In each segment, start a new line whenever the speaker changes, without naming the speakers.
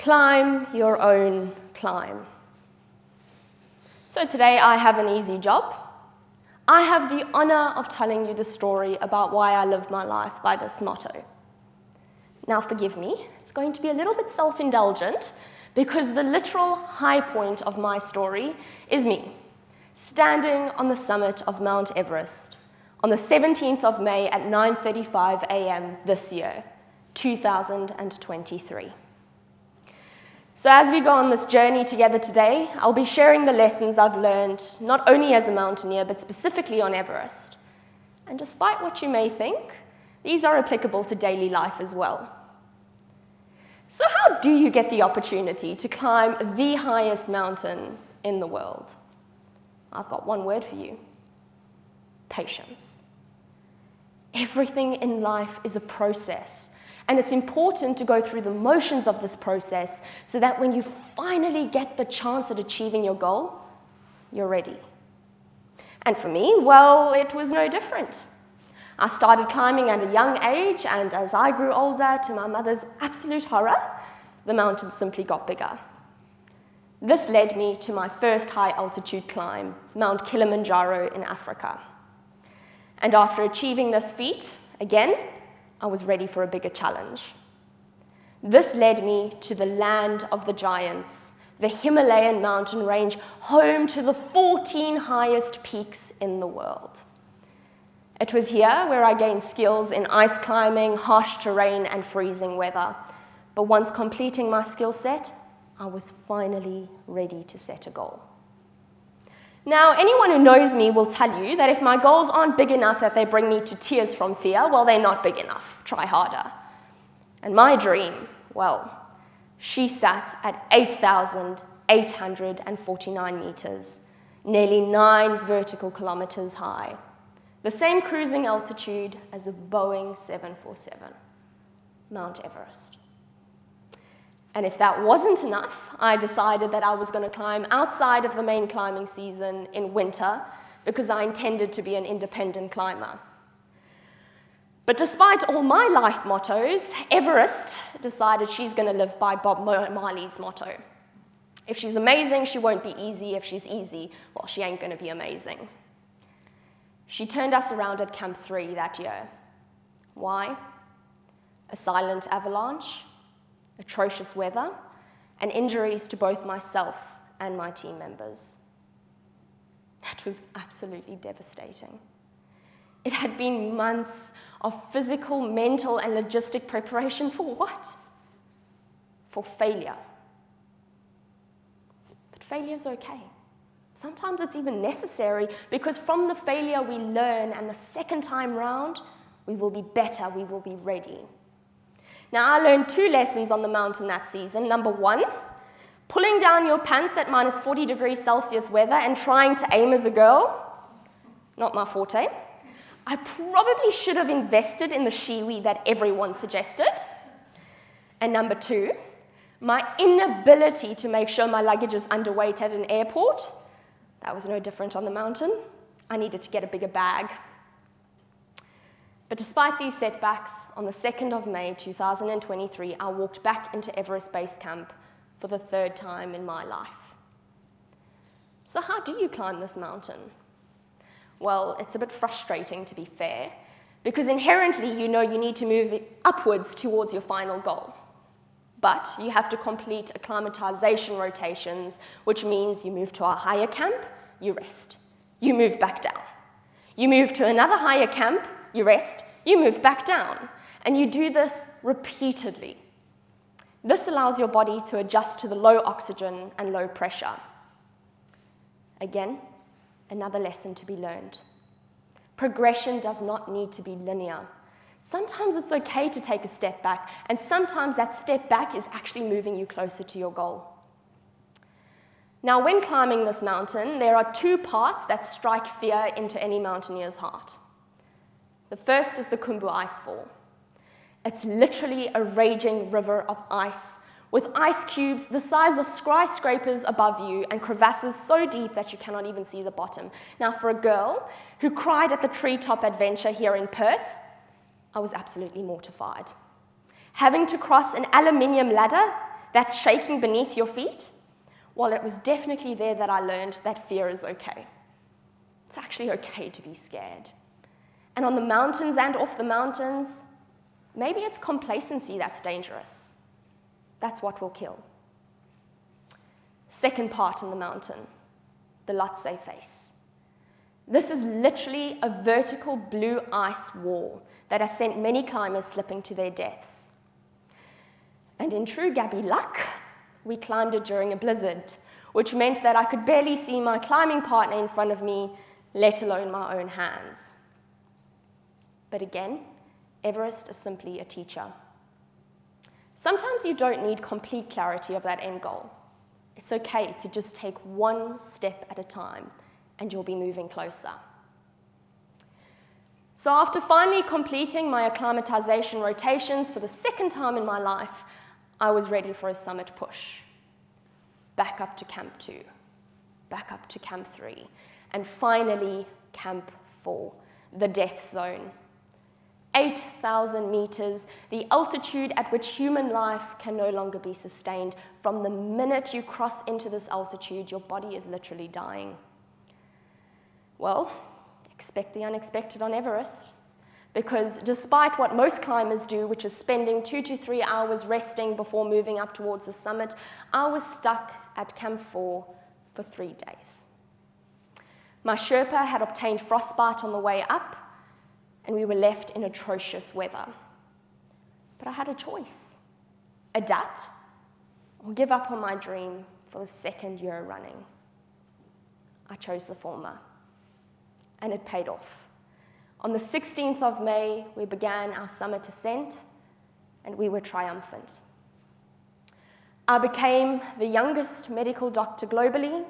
Climb your own climb. So today I have an easy job. I have the honor of telling you the story about why I live my life by this motto. Now forgive me, it's going to be a little bit self-indulgent because the literal high point of my story is me, standing on the summit of Mount Everest on the 17th of May at 9:35 a.m. this year, 2023. So as we go on this journey together today, I'll be sharing the lessons I've learned, not only as a mountaineer, but specifically on Everest. And despite what you may think, these are applicable to daily life as well. So how do you get the opportunity to climb the highest mountain in the world? I've got one word for you: patience. Everything in life is a process. And it's important to go through the motions of this process so that when you finally get the chance at achieving your goal, you're ready. And for me, well, it was no different. I started climbing at a young age, and as I grew older, to my mother's absolute horror, the mountains simply got bigger. This led me to my first high-altitude climb, Mount Kilimanjaro in Africa. And after achieving this feat, again, I was ready for a bigger challenge. This led me to the land of the giants, the Himalayan mountain range, home to the 14 highest peaks in the world. It was here where I gained skills in ice climbing, harsh terrain, and freezing weather. But once completing my skill set, I was finally ready to set a goal. Now, anyone who knows me will tell you that if my goals aren't big enough that they bring me to tears from fear, well, they're not big enough. Try harder. And my dream, well, she sat at 8,849 meters, nearly 9 vertical kilometers high, the same cruising altitude as a Boeing 747, Mount Everest. And if that wasn't enough, I decided that I was going to climb outside of the main climbing season in winter because I intended to be an independent climber. But despite all my life mottos, Everest decided she's going to live by Bob Marley's motto. If she's amazing, she won't be easy. If she's easy, well, she ain't going to be amazing. She turned us around at Camp 3 that year. Why? A silent avalanche, atrocious weather, and injuries to both myself and my team members. That was absolutely devastating. It had been months of physical, mental, and logistic preparation for what? For failure. But failure's okay. Sometimes it's even necessary because from the failure we learn, and the second time round, we will be better, we will be ready. Now, I learned 2 lessons on the mountain that season. Number 1, pulling down your pants at minus 40 degrees Celsius weather and trying to aim as a girl, not my forte. I probably should have invested in the shiwi that everyone suggested. And number 2, my inability to make sure my luggage is underweight at an airport. That was no different on the mountain. I needed to get a bigger bag. But despite these setbacks, on the 2nd of May 2023, I walked back into Everest Base Camp for the 3rd time in my life. So how do you climb this mountain? Well, it's a bit frustrating, to be fair, because inherently you know you need to move upwards towards your final goal. But you have to complete acclimatization rotations, which means you move to a higher camp, you rest. You move back down. You move to another higher camp, you rest, you move back down, and you do this repeatedly. This allows your body to adjust to the low oxygen and low pressure. Again, another lesson to be learned. Progression does not need to be linear. Sometimes it's okay to take a step back, and sometimes that step back is actually moving you closer to your goal. Now, when climbing this mountain, there are 2 parts that strike fear into any mountaineer's heart. The first is the Khumbu Icefall. It's literally a raging river of ice, with ice cubes the size of skyscrapers above you and crevasses so deep that you cannot even see the bottom. Now, for a girl who cried at the treetop adventure here in Perth, I was absolutely mortified. Having to cross an aluminium ladder that's shaking beneath your feet, well, it was definitely there that I learned that fear is okay. It's actually okay to be scared. And on the mountains and off the mountains, maybe it's complacency that's dangerous. That's what will kill. Second part in the mountain, the Lhotse face. This is literally a vertical blue ice wall that has sent many climbers slipping to their deaths. And in true Gabby luck, we climbed it during a blizzard, which meant that I could barely see my climbing partner in front of me, let alone my own hands. But again, Everest is simply a teacher. Sometimes you don't need complete clarity of that end goal. It's okay to just take one step at a time, and you'll be moving closer. So after finally completing my acclimatization rotations for the second time in my life, I was ready for a summit push. Back up to Camp 2, back up to Camp 3, and finally Camp 4, the death zone. 8,000 meters, the altitude at which human life can no longer be sustained. From the minute you cross into this altitude, your body is literally dying. Well, expect the unexpected on Everest, because despite what most climbers do, which is spending 2 to 3 hours resting before moving up towards the summit, I was stuck at Camp 4 for 3 days. My Sherpa had obtained frostbite on the way up, and we were left in atrocious weather. But I had a choice: adapt or give up on my dream for the second year running. I chose the former, and it paid off. On the 16th of May, we began our summit ascent, and we were triumphant. I became the youngest medical doctor globally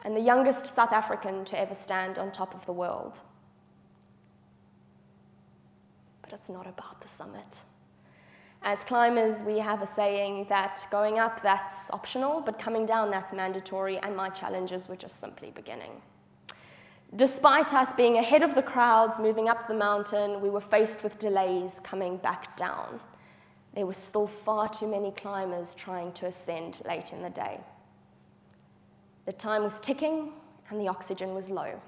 and the youngest South African to ever stand on top of the world. But it's not about the summit. As climbers, we have a saying that going up, that's optional, but coming down, that's mandatory, and my challenges were just simply beginning. Despite us being ahead of the crowds moving up the mountain, we were faced with delays coming back down. There were still far too many climbers trying to ascend late in the day. The time was ticking, and the oxygen was low.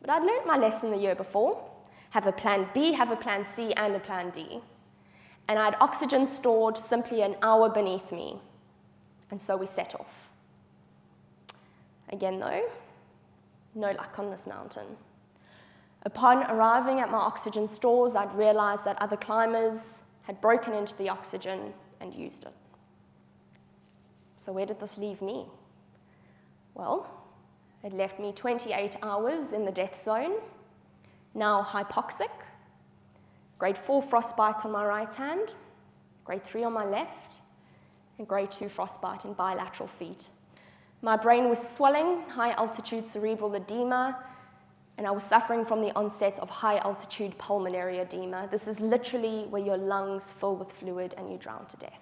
But I'd learned my lesson the year before: have a plan B, have a plan C, and a plan D. And I had oxygen stored simply an hour beneath me. And so we set off. Again, though, no luck on this mountain. Upon arriving at my oxygen stores, I'd realized that other climbers had broken into the oxygen and used it. So where did this leave me? Well, it left me 28 hours in the death zone, now hypoxic, grade 4 frostbite on my right hand, grade 3 on my left, and grade 2 frostbite in bilateral feet. My brain was swelling, high-altitude cerebral edema, and I was suffering from the onset of high-altitude pulmonary edema. This is literally where your lungs fill with fluid and you drown to death.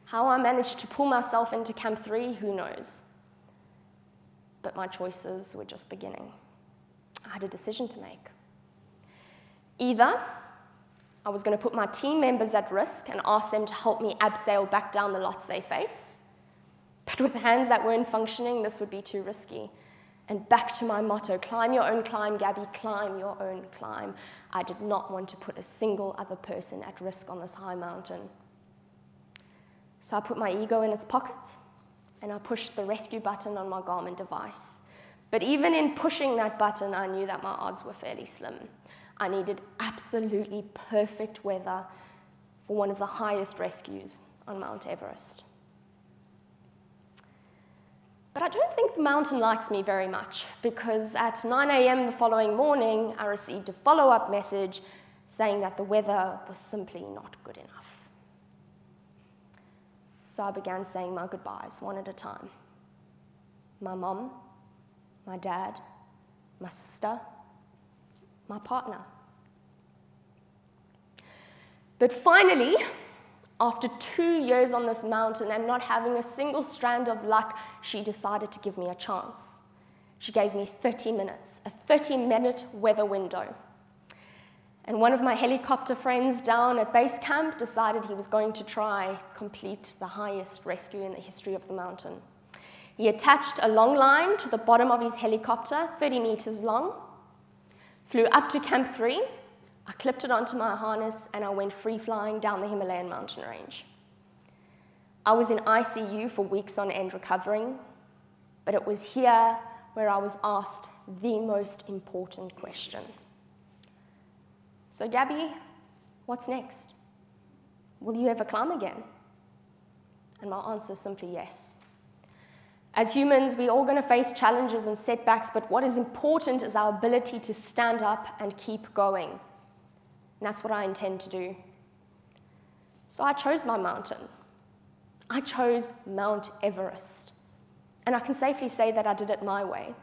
How I managed to pull myself into Camp 3, who knows? But my choices were just beginning. I had a decision to make. Either I was going to put my team members at risk and ask them to help me abseil back down the Lhotse face, but with hands that weren't functioning, this would be too risky. And back to my motto: climb your own climb, Gabby, climb your own climb. I did not want to put a single other person at risk on this high mountain. So I put my ego in its pocket, and I pushed the rescue button on my Garmin device. But even in pushing that button, I knew that my odds were fairly slim. I needed absolutely perfect weather for one of the highest rescues on Mount Everest. But I don't think the mountain likes me very much, because at 9 a.m. the following morning, I received a follow-up message saying that the weather was simply not good enough. So I began saying my goodbyes one at a time. My mom, my dad, my sister, my partner. But finally, after 2 years on this mountain and not having a single strand of luck, she decided to give me a chance. She gave me 30 minutes, a 30-minute weather window. And one of my helicopter friends down at base camp decided he was going to try complete the highest rescue in the history of the mountain. He attached a long line to the bottom of his helicopter, 30 meters long, flew up to Camp 3, I clipped it onto my harness, and I went free flying down the Himalayan mountain range. I was in ICU for weeks on end recovering, but it was here where I was asked the most important question. So, Gabby, what's next? Will you ever climb again? And my answer is simply yes. As humans, we're all going to face challenges and setbacks, but what is important is our ability to stand up and keep going. And that's what I intend to do. So I chose my mountain. I chose Mount Everest. And I can safely say that I did it my way.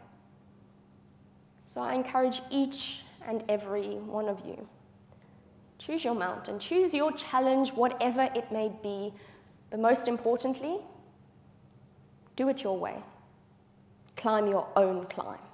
So I encourage each and every one of you. Choose your mountain, choose your challenge, whatever it may be, but most importantly, do it your way. Climb your own climb.